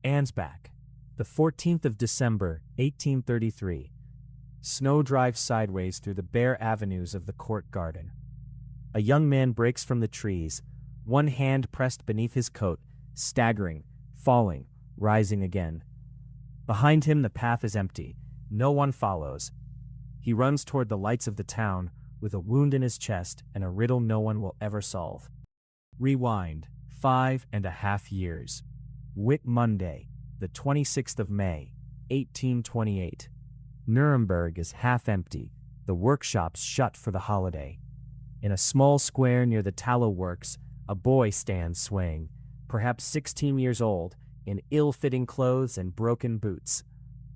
Ansbach, the 14th of December, 1833. Snow drives sideways through the bare avenues of the court garden. A young man breaks from the trees, one hand pressed beneath his coat, staggering, falling, rising again. Behind him the path is empty, no one follows. He runs toward the lights of the town, with a wound in his chest and a riddle no one will ever solve. Rewind 5.5 years. Whit Monday, the 26th of May, 1828. Nuremberg is half empty, the workshops shut for the holiday. In a small square near the tallow works, a boy stands swaying, perhaps 16 years old, in ill-fitting clothes and broken boots.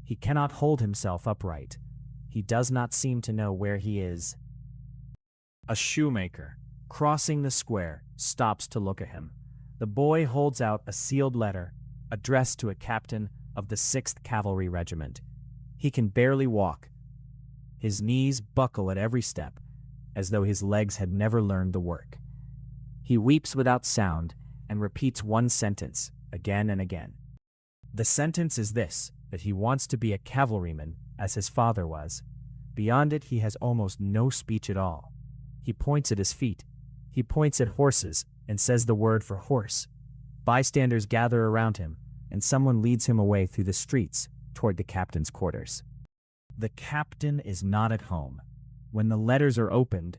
He cannot hold himself upright. He does not seem to know where he is. A shoemaker, crossing the square, stops to look at him. The boy holds out a sealed letter, addressed to a captain of the 6th Cavalry Regiment. He can barely walk. His knees buckle at every step, as though his legs had never learned the work. He weeps without sound and repeats one sentence again and again. The sentence is this, that he wants to be a cavalryman, as his father was. Beyond it, he has almost no speech at all. He points at his feet. He points at horses and says the word for horse. Bystanders gather around him, and someone leads him away through the streets toward the captain's quarters. The captain is not at home. When the letters are opened,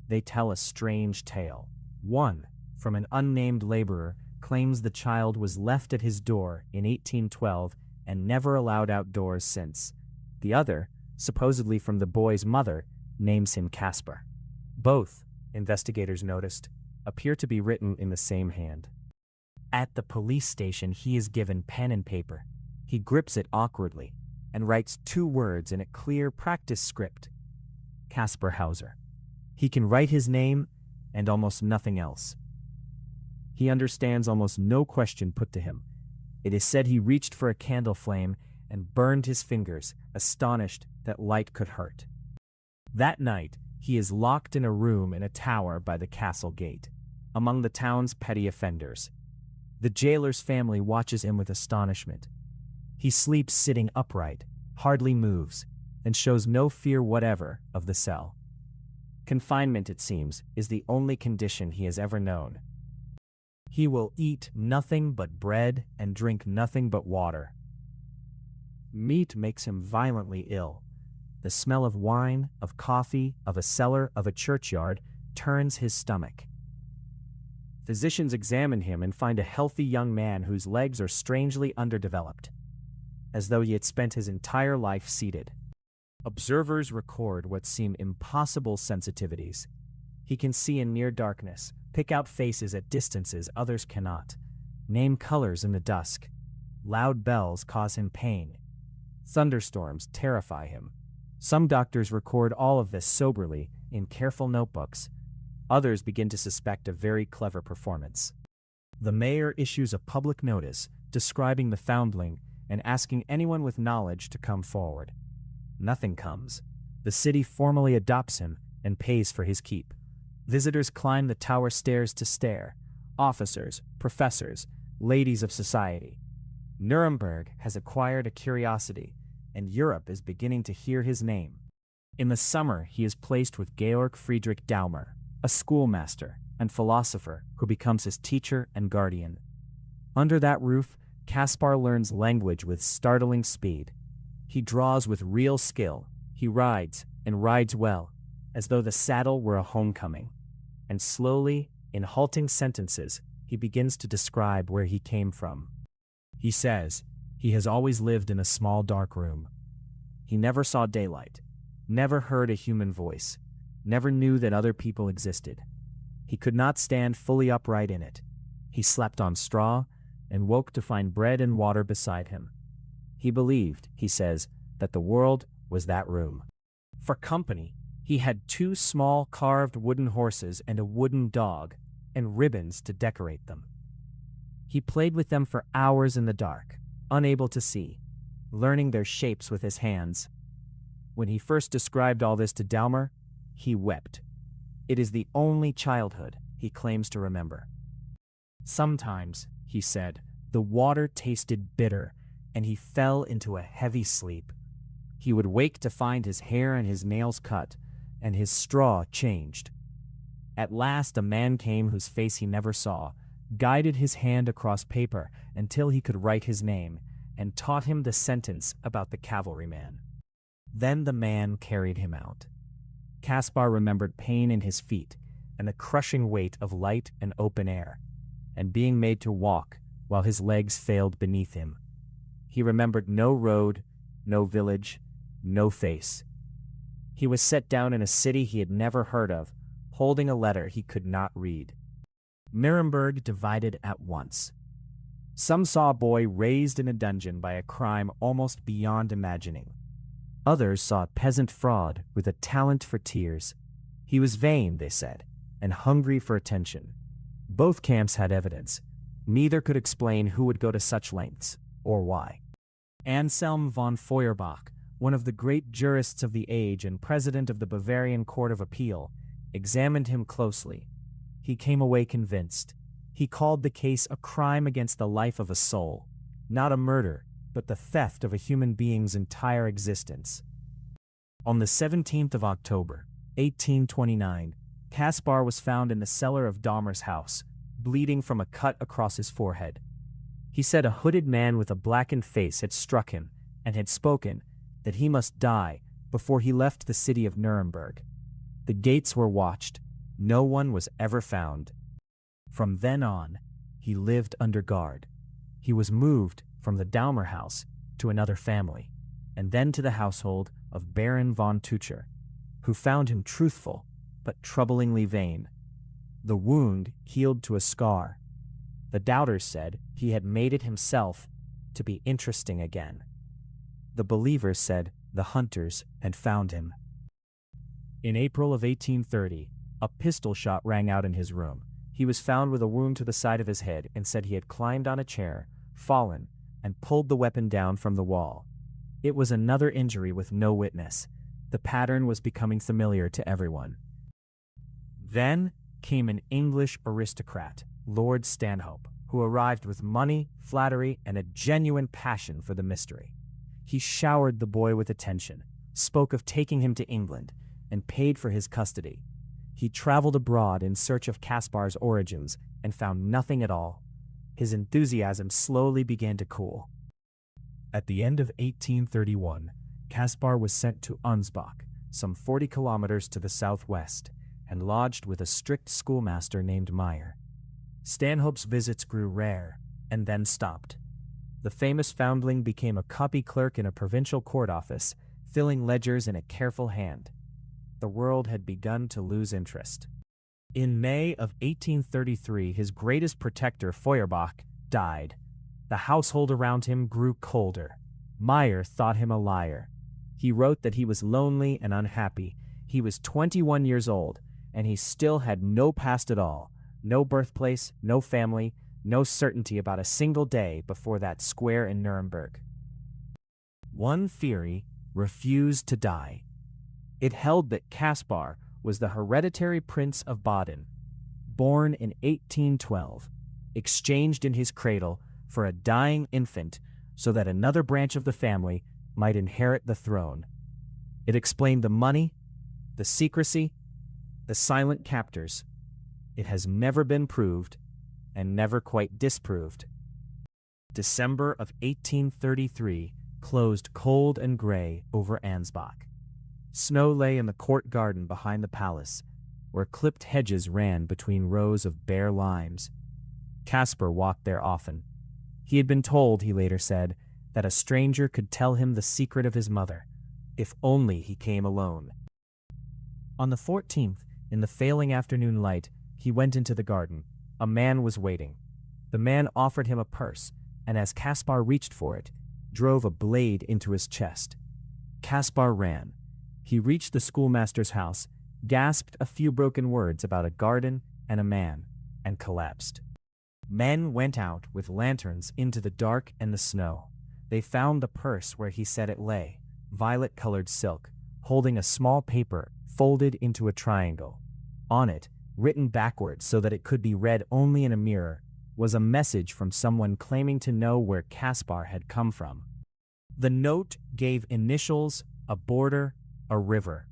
they tell a strange tale. One, from an unnamed laborer, claims the child was left at his door in 1812 and never allowed outdoors since. The other, supposedly from the boy's mother, names him Kaspar. Both, investigators noticed, appear to be written in the same hand. At the police station, he is given pen and paper. He grips it awkwardly and writes 2 words in a clear practice script. Kaspar Hauser. He can write his name and almost nothing else. He understands almost no question put to him. It is said he reached for a candle flame and burned his fingers, astonished that light could hurt. That night, he is locked in a room in a tower by the castle gate, among the town's petty offenders. The jailer's family watches him with astonishment. He sleeps sitting upright, hardly moves, and shows no fear whatever of the cell. Confinement, it seems, is the only condition he has ever known. He will eat nothing but bread and drink nothing but water. Meat makes him violently ill. The smell of wine, of coffee, of a cellar, of a churchyard turns his stomach. Physicians examine him and find a healthy young man whose legs are strangely underdeveloped, as though he had spent his entire life seated. Observers record what seem impossible sensitivities. He can see in near darkness, pick out faces at distances others cannot, name colors in the dusk. Loud bells cause him pain. Thunderstorms terrify him. Some doctors record all of this soberly in careful notebooks. Others begin to suspect a very clever performance. The mayor issues a public notice describing the foundling and asking anyone with knowledge to come forward. Nothing comes. The city formally adopts him and pays for his keep. Visitors climb the tower stairs to stare. Officers, professors, ladies of society. Nuremberg has acquired a curiosity, and Europe is beginning to hear his name. In the summer, he is placed with Georg Friedrich Daumer, a schoolmaster and philosopher who becomes his teacher and guardian. Under that roof, Kaspar learns language with startling speed. He draws with real skill. He rides, and rides well, as though the saddle were a homecoming. And slowly, in halting sentences, he begins to describe where he came from. He says he has always lived in a small dark room. He never saw daylight, never heard a human voice, never knew that other people existed. He could not stand fully upright in it. He slept on straw and woke to find bread and water beside him. He believed, he says, that the world was that room. For company, he had 2 small carved wooden horses and a wooden dog, and ribbons to decorate them. He played with them for hours in the dark, unable to see, learning their shapes with his hands. When he first described all this to Daumer, he wept. It is the only childhood he claims to remember. Sometimes, he said, The water tasted bitter, and he fell into a heavy sleep. He would wake to find his hair and his nails cut, and his straw changed. At last a man came whose face he never saw, guided his hand across paper until he could write his name, and taught him the sentence about the cavalryman. Then the man carried him out. Kaspar remembered pain in his feet, and the crushing weight of light and open air, and being made to walk while his legs failed beneath him. He remembered no road, no village, no face. He was set down in a city he had never heard of, holding a letter he could not read. Nuremberg divided at once. Some saw a boy raised in a dungeon by a crime almost beyond imagining. Others saw a peasant fraud with a talent for tears. He was vain, they said, and hungry for attention. Both camps had evidence. Neither could explain who would go to such lengths, or why. Anselm von Feuerbach, one of the great jurists of the age and president of the Bavarian Court of Appeal, examined him closely. He came away convinced. He called the case a crime against the life of a soul, not a murder, but the theft of a human being's entire existence. On the 17th of October, 1829, Kaspar was found in the cellar of Dahmer's house, bleeding from a cut across his forehead. He said a hooded man with a blackened face had struck him and had spoken that he must die before he left the city of Nuremberg. The gates were watched. No one was ever found. From then on, he lived under guard. He was moved from the Dahmer house to another family, and then to the household of Baron von Tucher, who found him truthful but troublingly vain. The wound healed to a scar. The doubters said he had made it himself to be interesting again. The believers said the hunters had found him. In April of 1830, a pistol shot rang out in his room. He was found with a wound to the side of his head and said he had climbed on a chair, fallen, and pulled the weapon down from the wall. It was another injury with no witness. The pattern was becoming familiar to everyone. Then came an English aristocrat, Lord Stanhope, who arrived with money, flattery, and a genuine passion for the mystery. He showered the boy with attention, spoke of taking him to England, and paid for his custody. He traveled abroad in search of Kaspar's origins and found nothing at all. His enthusiasm slowly began to cool. At the end of 1831, Kaspar was sent to Ansbach, some 40 kilometers to the southwest, and lodged with a strict schoolmaster named Meyer. Stanhope's visits grew rare, and then stopped. The famous foundling became a copy clerk in a provincial court office, filling ledgers in a careful hand. The world had begun to lose interest. In May of 1833, his greatest protector, Feuerbach, died. The household around him grew colder. Meyer thought him a liar. He wrote that he was lonely and unhappy. He was 21 years old, and he still had no past at all, no birthplace, no family, no certainty about a single day before that square in Nuremberg. One theory refused to die. It held that Kaspar was the hereditary prince of Baden, born in 1812, exchanged in his cradle for a dying infant so that another branch of the family might inherit the throne. It explained the money, the secrecy, the silent captors. It has never been proved and never quite disproved. December of 1833 closed cold and gray over Ansbach. Snow lay in the court garden behind the palace, where clipped hedges ran between rows of bare limes. Kaspar walked there often. He had been told, he later said, that a stranger could tell him the secret of his mother, if only he came alone. On the 14th, in the failing afternoon light, he went into the garden. A man was waiting. The man offered him a purse, and as Kaspar reached for it, drove a blade into his chest. Kaspar ran. He reached the schoolmaster's house, gasped a few broken words about a garden and a man, and collapsed. Men went out with lanterns into the dark and the snow. They found the purse where he said it lay, violet-colored silk, holding a small paper folded into a triangle. On it, written backwards so that it could be read only in a mirror, was a message from someone claiming to know where Kaspar had come from. The note gave initials, a border, a river.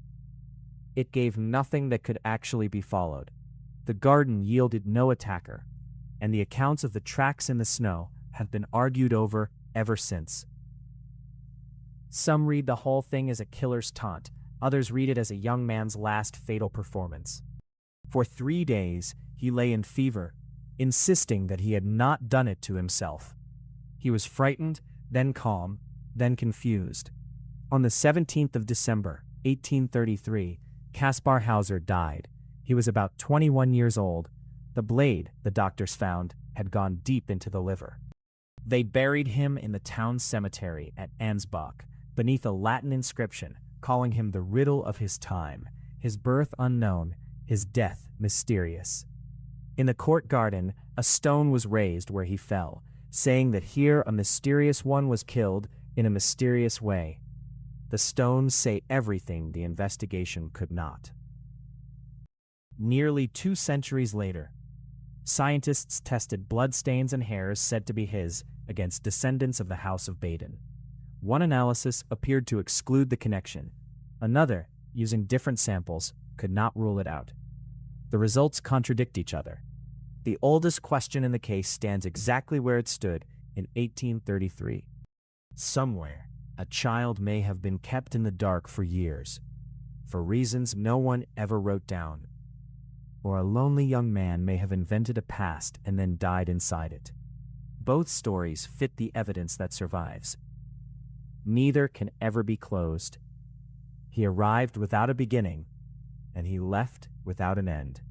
It gave nothing that could actually be followed. The garden yielded no attacker, and the accounts of the tracks in the snow have been argued over ever since. Some read the whole thing as a killer's taunt, others read it as a young man's last fatal performance. For 3 days, he lay in fever, insisting that he had not done it to himself. He was frightened, then calm, then confused. On the 17th of December, 1833, Kaspar Hauser died. He was about 21 years old. The blade, the doctors found, had gone deep into the liver. They buried him in the town cemetery at Ansbach, beneath a Latin inscription calling him the riddle of his time, his birth unknown, his death mysterious. In the court garden, a stone was raised where he fell, saying that here a mysterious one was killed in a mysterious way. The stones say everything the investigation could not. Nearly 2 centuries later, scientists tested bloodstains and hairs said to be his against descendants of the House of Baden. One analysis appeared to exclude the connection. Another, using different samples, could not rule it out. The results contradict each other. The oldest question in the case stands exactly where it stood in 1833. Somewhere, a child may have been kept in the dark for years, for reasons no one ever wrote down. Or a lonely young man may have invented a past and then died inside it. Both stories fit the evidence that survives. Neither can ever be closed. He arrived without a beginning, and he left without an end.